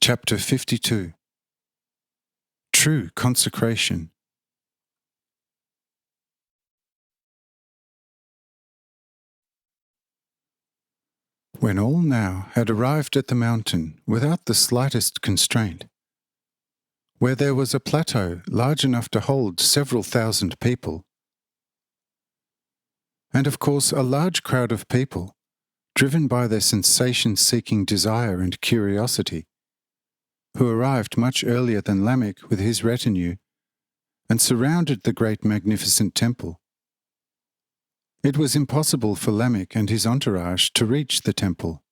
Chapter 52. True Consecration. When all now had arrived at the mountain without the slightest constraint, where there was a plateau large enough to hold several thousand people, and of course a large crowd of people, driven by their sensation-seeking desire and curiosity, who arrived much earlier than Lamech with his retinue, and surrounded the great magnificent temple. It was impossible for Lamech and his entourage to reach the temple.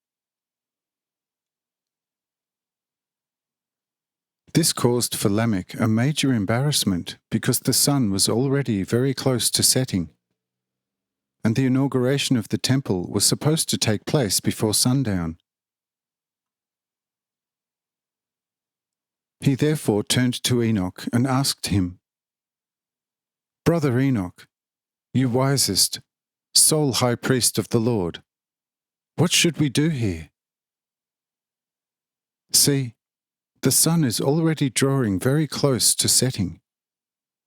This caused for Lamech a major embarrassment because the sun was already very close to setting, and the inauguration of the temple was supposed to take place before sundown. He therefore turned to Enoch and asked him, "Brother Enoch, you wisest, sole high priest of the Lord, what should we do here? See, the sun is already drawing very close to setting,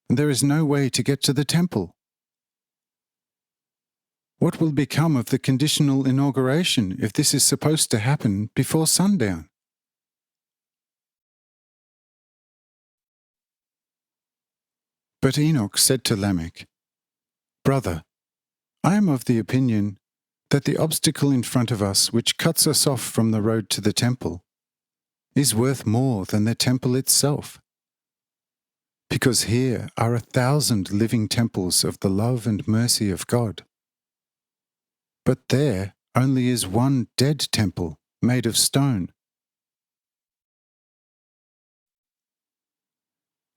and there is no way to get to the temple. What will become of the conditional inauguration if this is supposed to happen before sundown?" But Enoch said to Lamech, "Brother, I am of the opinion that the obstacle in front of us which cuts us off from the road to the temple is worth more than the temple itself, because here are 1,000 living temples of the love and mercy of God. But there only is one dead temple made of stone.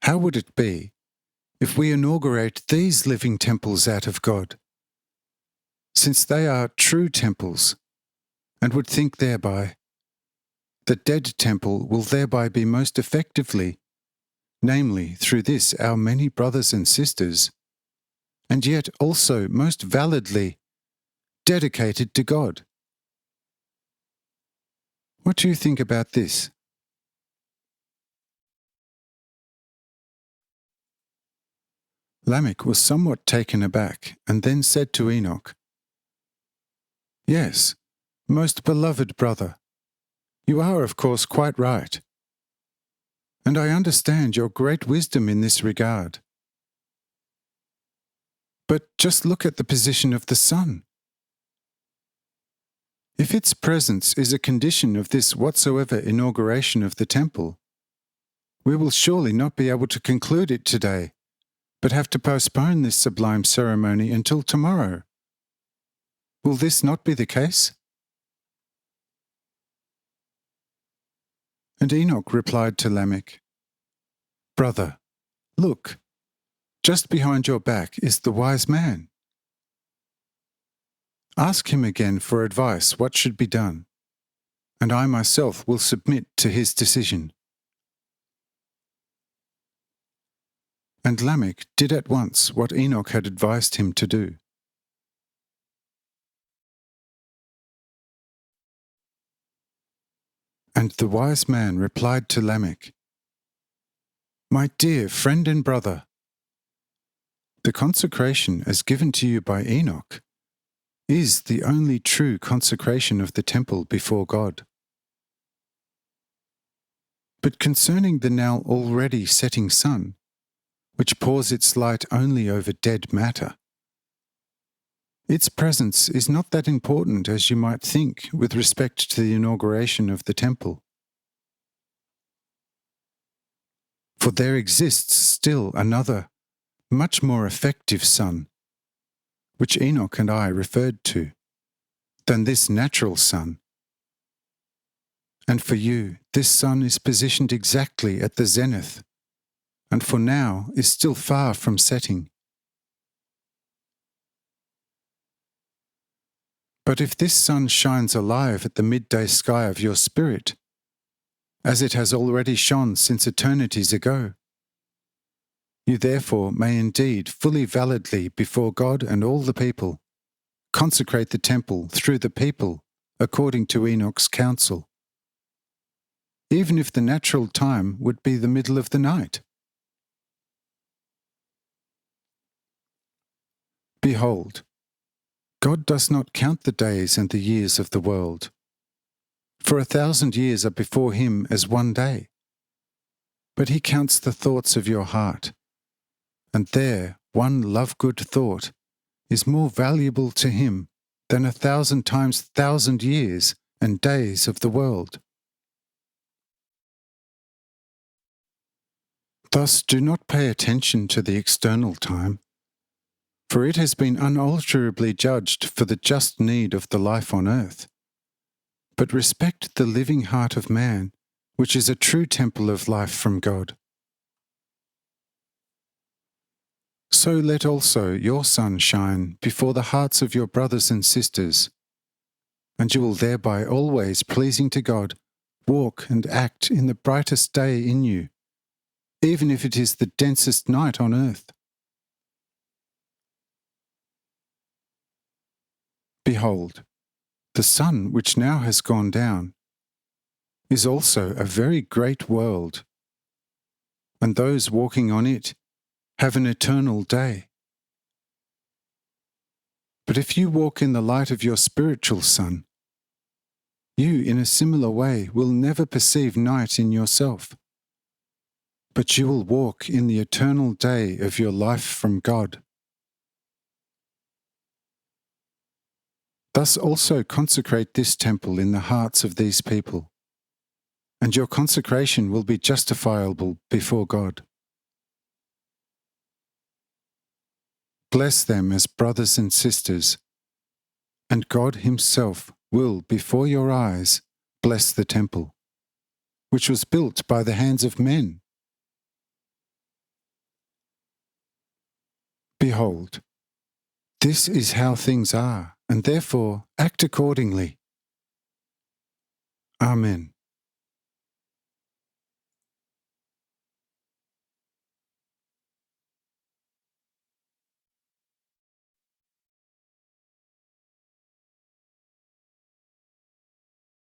How would it be if we inaugurate these living temples out of God, since they are true temples, and would think thereby, the dead temple will thereby be most effectively, namely through this our many brothers and sisters, and yet also most validly dedicated to God. What do you think about this?" Lamech was somewhat taken aback and then said to Enoch, "Yes, most beloved brother, you are of course quite right, and I understand your great wisdom in this regard. But just look at the position of the sun. If its presence is a condition of this whatsoever inauguration of the temple, we will surely not be able to conclude it today, but have to postpone this sublime ceremony until tomorrow. Will this not be the case?" And Enoch replied to Lamech, "Brother, look, just behind your back is the wise man. Ask him again for advice what should be done, and I myself will submit to his decision." And Lamech did at once what Enoch had advised him to do. And the wise man replied to Lamech, "My dear friend and brother, the consecration as given to you by Enoch is the only true consecration of the temple before God. But concerning the now already setting sun, which pours its light only over dead matter, its presence is not that important as you might think with respect to the inauguration of the temple. For there exists still another, much more effective sun, which Enoch and I referred to, than this natural sun. And for you, this sun is positioned exactly at the zenith, and for now is still far from setting. But if this sun shines alive at the midday sky of your spirit, as it has already shone since eternities ago, you therefore may indeed fully validly before God and all the people consecrate the temple through the people according to Enoch's counsel. even if the natural time would be the middle of the night. Behold, God does not count the days and the years of the world. For 1,000 years are before him as one day. But he counts the thoughts of your heart, and there one love-good thought is more valuable to him than 1,000 times 1,000 years and days of the world. Thus do not pay attention to the external time, for it has been unalterably judged for the just need of the life on earth. But respect the living heart of man, which is a true temple of life from God. So let also your sun shine before the hearts of your brothers and sisters, and you will thereby always pleasing to God walk and act in the brightest day in you, even if it is the densest night on earth. Behold, the sun which now has gone down is also a very great world, and those walking on it have an eternal day. But if you walk in the light of your spiritual sun, you in a similar way will never perceive night in yourself, but you will walk in the eternal day of your life from God. Thus also consecrate this temple in the hearts of these people, and your consecration will be justifiable before God. Bless them as brothers and sisters, and God himself will before your eyes bless the temple, which was built by the hands of men. Behold, this is how things are, and therefore act accordingly. Amen.